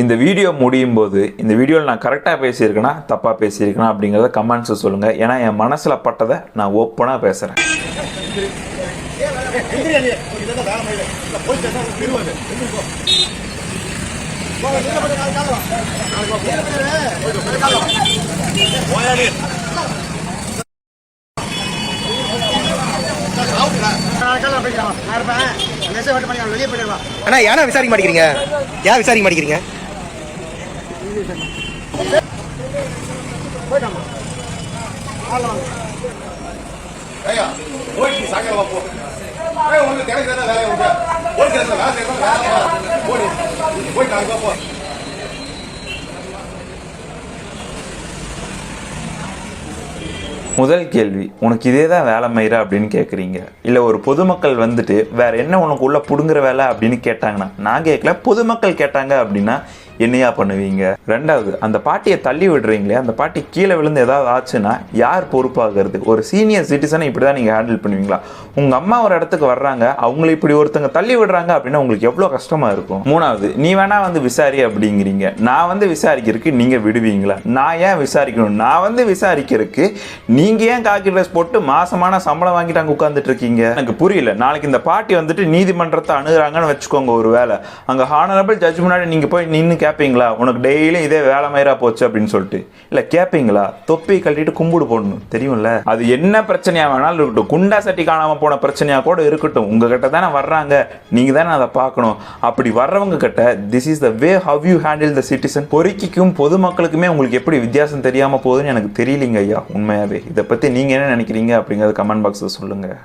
இந்த வீடியோ முடியும் போது இந்த வீடியோவில் நான் கரெக்டாக பேசியிருக்கேனா தப்பாக பேசியிருக்கேனா அப்படிங்கிறத கமெண்ட்ஸை சொல்லுங்கள். ஏன்னா என் மனசில் பட்டதை நான் ஓப்பனாக பேசுகிறேன். அண்ணா ஏன்னா விசாரிக்க மாட்டேங்கிறீங்க? ஏன் விசாரிக்க மாட்டேங்கிறீங்க? முதல் கேள்வி, உனக்கு இதே தான் வேலை மயிரா அப்படின்னு கேட்குறீங்க. இல்லை ஒரு பொதுமக்கள் வந்துட்டு வேற என்ன உனக்கு உள்ள பிடுங்குற வேலை அப்படின்னு கேட்டாங்கன்னா, நான் கேட்கல, பொதுமக்கள் கேட்டாங்க அப்படின்னா என்னையா பண்ணுவீங்க? ரெண்டாவது, அந்த பாட்டியை தள்ளி விடுறீங்களே, அந்த பாட்டி கீழே விழுந்து ஏதாவது ஆச்சுன்னா யார் பொறுப்பாகிறது? ஒரு சீனியர் சிட்டிசனை இப்படி தான் நீங்கள் ஹேண்டில் பண்ணுவீங்களா? உங்கள் அம்மா ஒரு இடத்துக்கு வர்றாங்க, அவங்கள இப்படி ஒருத்தங்க தள்ளி விடுறாங்க அப்படின்னா உங்களுக்கு எவ்வளோ கஷ்டமாக இருக்கும்? மூணாவது, நீ வேணா வந்து விசாரி அப்படிங்கிறீங்க. நான் வந்து விசாரிக்கிறதுக்கு நீங்கள் விடுவீங்களா? நான் ஏன் விசாரிக்கணும்? நான் வந்து விசாரிக்கிறதுக்கு நீங்கள் ஏன் காக்கி ட்ரெஸ் போட்டு மாசமான சம்பளம் வாங்கிட்டு அங்கே உட்காந்துட்டு இருக்கீங்க? எனக்கு புரியல. நாளைக்கு இந்த பாட்டி வந்துட்டு நீதிமன்றத்தை அணுகுறாங்கன்னு வச்சுக்கோங்க, ஒரு வேலை அங்கே ஹானரபிள் ஜட்ஜ் முன்னாடி நீங்கள் போய் நின்று கேட்பீங்களா, உனக்கு டெய்லியும் இதே வேலை மயிரா போச்சு அப்படின்னு சொல்லிட்டு? இல்லை கேட்பீங்களா? தொப்பி கட்டிட்டு கும்பிடு போடணும், தெரியும்ல? அது என்ன பிரச்சனையா வேணாலும் இருக்கட்டும், குண்டா சட்டி காணாமல் போன பிரச்சனையா கூட இருக்கட்டும், உங்ககிட்ட தானே வர்றாங்க, நீங்கள் தானே அதை பார்க்கணும். அப்படி வர்றவங்க கிட்ட this is the way how you handle the citizen. பொறுக்கிக்கும் பொதுமக்களுக்குமே உங்களுக்கு எப்படி வித்தியாசம் தெரியாமல் போகுதுன்னு எனக்கு தெரியலிங்க ஐயா. உண்மையாகவே இதை பற்றி நீங்கள் என்ன நினைக்கிறீங்க அப்படிங்கிறத கமெண்ட் பாக்ஸில் சொல்லுங்கள்.